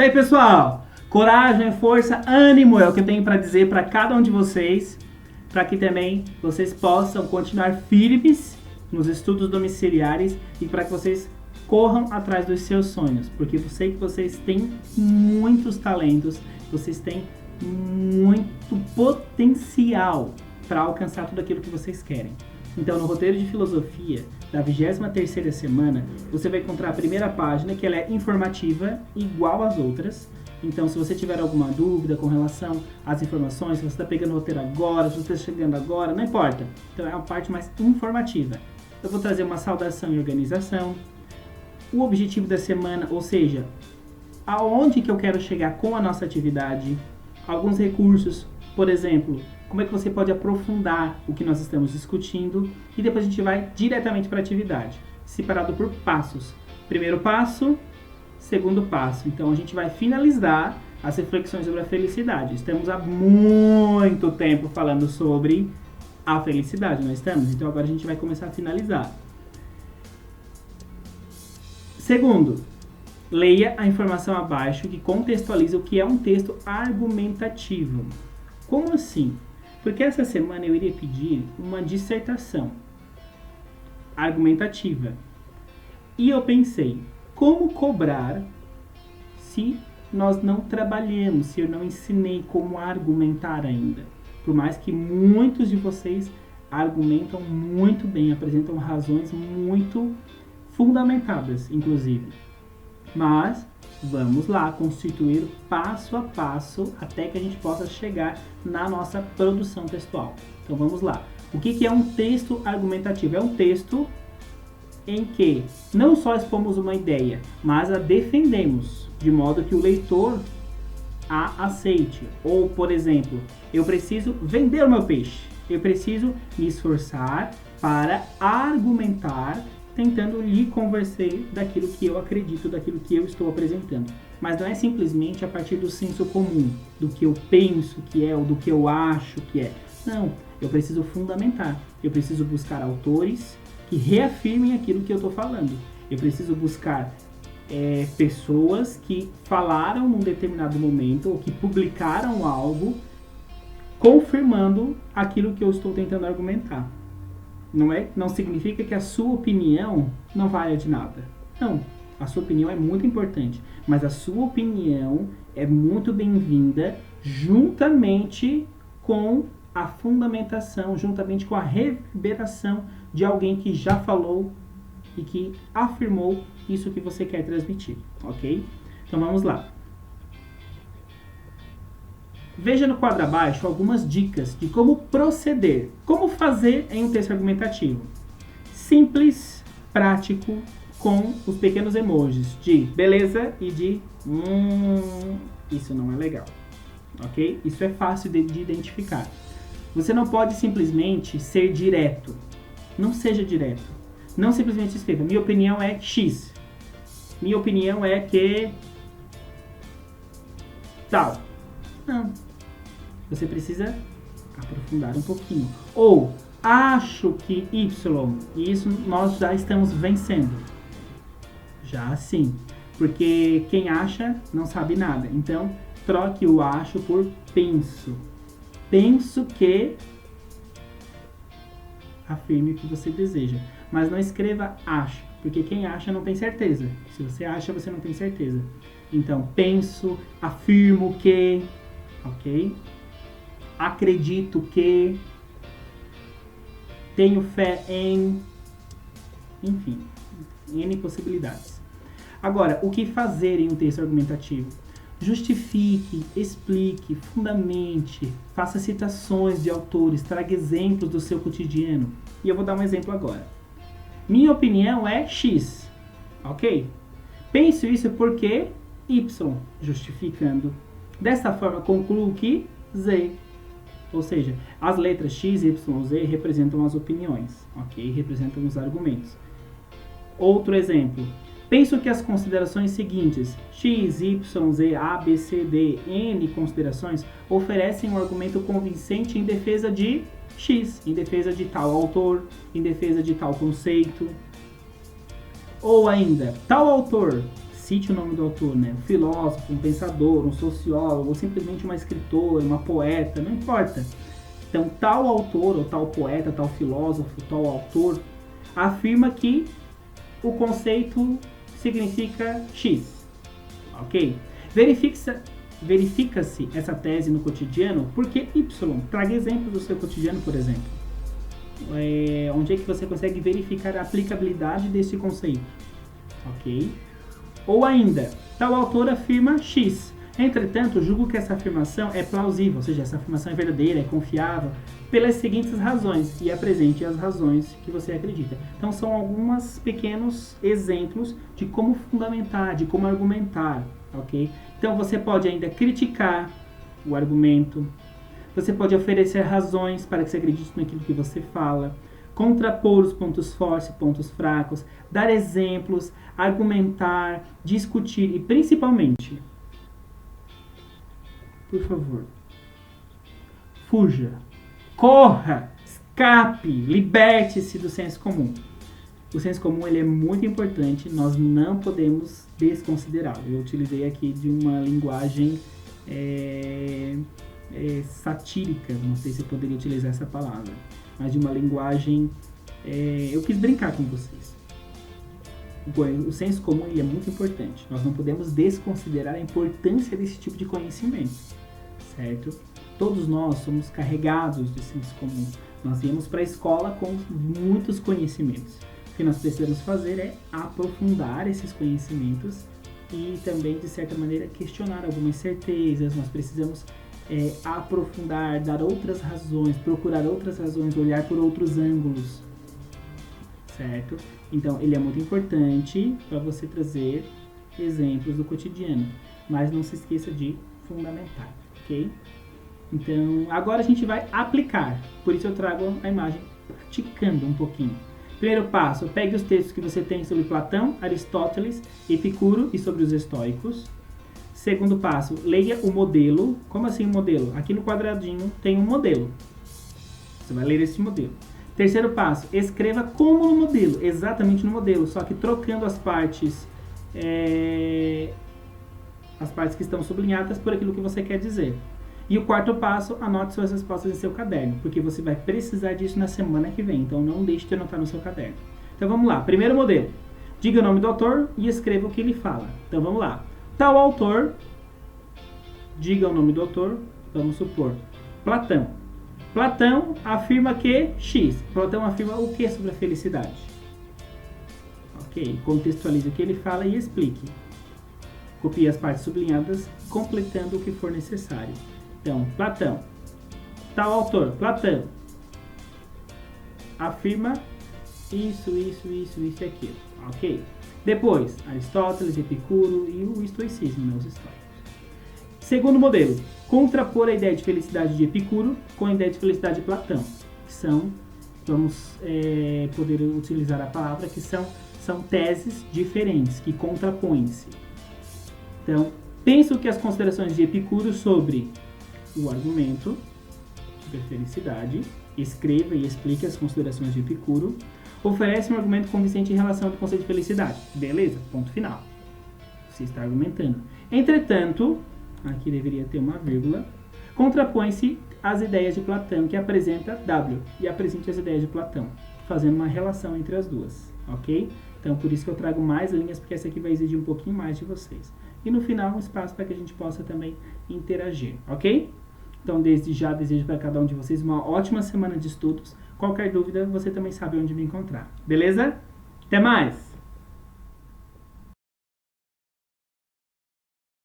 Daí, pessoal, coragem, força, ânimo é o que eu tenho para dizer para cada um de vocês, para que também vocês possam continuar firmes nos estudos domiciliares e para que vocês corram atrás dos seus sonhos, porque eu sei que vocês têm muitos talentos, vocês têm muito potencial para alcançar tudo aquilo que vocês querem. Então, no roteiro de filosofia da 23ª semana, você vai encontrar a primeira página, que ela é informativa, igual às outras. Então, se você tiver alguma dúvida com relação às informações, se você está pegando o roteiro agora, se você está chegando agora, não importa. Então, é uma parte mais informativa. Eu vou trazer uma saudação e organização, o objetivo da semana, ou seja, aonde que eu quero chegar com a nossa atividade, alguns recursos, por exemplo, como é que você pode aprofundar o que nós estamos discutindo, e depois a gente vai diretamente para a atividade, separado por passos. Primeiro passo, segundo passo. Então a gente vai finalizar as reflexões sobre a felicidade. Estamos há muito tempo falando sobre a felicidade, não estamos? Então agora a gente vai começar a finalizar. Segundo, leia a informação abaixo que contextualiza o que é um texto argumentativo. Como assim? Porque essa semana eu iria pedir uma dissertação argumentativa. E eu pensei, como cobrar se nós não trabalhamos, se eu não ensinei como argumentar ainda? Por mais que muitos de vocês argumentam muito bem, apresentam razões muito fundamentadas, inclusive. Mas vamos lá constituir passo a passo até que a gente possa chegar na nossa produção textual. Então vamos lá. O que é um texto argumentativo? É um texto em que não só expomos uma ideia, mas a defendemos, de modo que o leitor a aceite. Ou, por exemplo, eu preciso vender o meu peixe. Eu preciso me esforçar para argumentar, tentando lhe convencer daquilo que eu acredito, daquilo que eu estou apresentando. Mas não é simplesmente a partir do senso comum, do que eu penso que é ou do que eu acho que é. Não, eu preciso fundamentar. Eu preciso buscar autores que reafirmem aquilo que eu estou falando. Eu preciso buscar pessoas que falaram num determinado momento ou que publicaram algo confirmando aquilo que eu estou tentando argumentar. Não significa que a sua opinião não valha de nada. Não, a sua opinião é muito importante, mas a sua opinião é muito bem-vinda juntamente com a fundamentação, juntamente com a reverberação de alguém que já falou e que afirmou isso que você quer transmitir, ok? Então vamos lá. Veja no quadro abaixo algumas dicas de como proceder, como fazer em um texto argumentativo. Simples, prático, com os pequenos emojis de beleza e de isso não é legal, ok? Isso é fácil de identificar. Você não pode simplesmente ser direto. Não seja direto. Não simplesmente escreva, minha opinião é X. Minha opinião é que tal. Não. Você precisa aprofundar um pouquinho. Ou, acho que Y. E isso nós já estamos vencendo. Já sim. Porque quem acha não sabe nada. Então, troque o acho por penso. Penso que afirme o que você deseja. Mas não escreva acho. Porque quem acha não tem certeza. Se você acha, você não tem certeza. Então, penso, afirmo que, ok? Acredito que, tenho fé em, enfim, N possibilidades. Agora, o que fazer em um texto argumentativo? Justifique, explique, fundamente, faça citações de autores, traga exemplos do seu cotidiano. E eu vou dar um exemplo agora. Minha opinião é X, ok? Penso isso porque Y, justificando. Desta forma, concluo que Z. Ou seja, as letras X, Y, Z representam as opiniões, ok? Representam os argumentos. Outro exemplo. Penso que as considerações seguintes, X, Y, Z, A, B, C, D, N considerações, oferecem um argumento convincente em defesa de X, em defesa de tal autor, em defesa de tal conceito. Ou ainda, tal autor cite o nome do autor, né? Um filósofo, um pensador, um sociólogo, ou simplesmente uma escritora, uma poeta, não importa. Então, tal autor, ou tal poeta, tal filósofo, tal autor, afirma que o conceito significa X, ok? Verifica-se essa tese no cotidiano porque Y. Traga exemplos do seu cotidiano, por exemplo. Onde é que você consegue verificar a aplicabilidade desse conceito, ok? Ou ainda, tal autor afirma X. Entretanto, julgo que essa afirmação é plausível, ou seja, essa afirmação é verdadeira, é confiável, pelas seguintes razões, e apresente as razões que você acredita. Então, são alguns pequenos exemplos de como fundamentar, de como argumentar, ok? Então, você pode ainda criticar o argumento, você pode oferecer razões para que você acredite naquilo que você fala, contrapor os pontos fortes e pontos fracos, dar exemplos, argumentar, discutir e, principalmente, por favor, fuja, corra, escape, liberte-se do senso comum. O senso comum ele é muito importante, nós não podemos desconsiderá-lo. Eu utilizei aqui de uma linguagem satírica, não sei se eu poderia utilizar essa palavra, mas de uma linguagem, eu quis brincar com vocês. O senso comum ele é muito importante, nós não podemos desconsiderar a importância desse tipo de conhecimento, certo? Todos nós somos carregados de senso comum, nós viemos para a escola com muitos conhecimentos. O que nós precisamos fazer é aprofundar esses conhecimentos e também, de certa maneira, questionar algumas certezas. Nós precisamos aprofundar, dar outras razões, procurar outras razões, olhar por outros ângulos, certo? Então, ele é muito importante para você trazer exemplos do cotidiano, mas não se esqueça de fundamentar, ok? Então, agora a gente vai aplicar, por isso eu trago a imagem praticando um pouquinho. Primeiro passo, pegue os textos que você tem sobre Platão, Aristóteles, Epicuro e sobre os estoicos. Segundo passo, leia o modelo. Como assim o modelo? Aqui no quadradinho tem um modelo. Você vai ler esse modelo. Terceiro passo, escreva como no modelo, exatamente no modelo, só que trocando as partes que estão sublinhadas por aquilo que você quer dizer. E o quarto passo, anote suas respostas em seu caderno, porque você vai precisar disso na semana que vem, então não deixe de anotar no seu caderno. Então vamos lá, primeiro modelo. Diga o nome do autor e escreva o que ele fala. Então vamos lá. Tal autor, diga o nome do autor, vamos supor, Platão. Platão afirma que X. Platão afirma o que sobre a felicidade? Ok, contextualize o que ele fala e explique. Copie as partes sublinhadas, completando o que for necessário. Então, Platão. Tal autor, Platão, afirma isso e aquilo. Ok? Depois, Aristóteles, Epicuro e o estoicismo, né, os estoicos. Segundo modelo, contrapor a ideia de felicidade de Epicuro com a ideia de felicidade de Platão, que são, vamos poder utilizar a palavra, que são teses diferentes, que contrapõem-se. Então, penso que as considerações de Epicuro sobre o argumento, sobre a felicidade, escreva e explique as considerações de Epicuro, oferece um argumento convincente em relação ao conceito de felicidade. Beleza? Ponto final. Você está argumentando. Entretanto, aqui deveria ter uma vírgula, contrapõe-se às ideias de Platão, que apresenta W, e apresente as ideias de Platão, fazendo uma relação entre as duas, ok? Então, por isso que eu trago mais linhas, porque essa aqui vai exigir um pouquinho mais de vocês. E no final, um espaço para que a gente possa também interagir, ok? Então, desde já, desejo para cada um de vocês uma ótima semana de estudos. Qualquer dúvida, você também sabe onde me encontrar. Beleza? Até mais!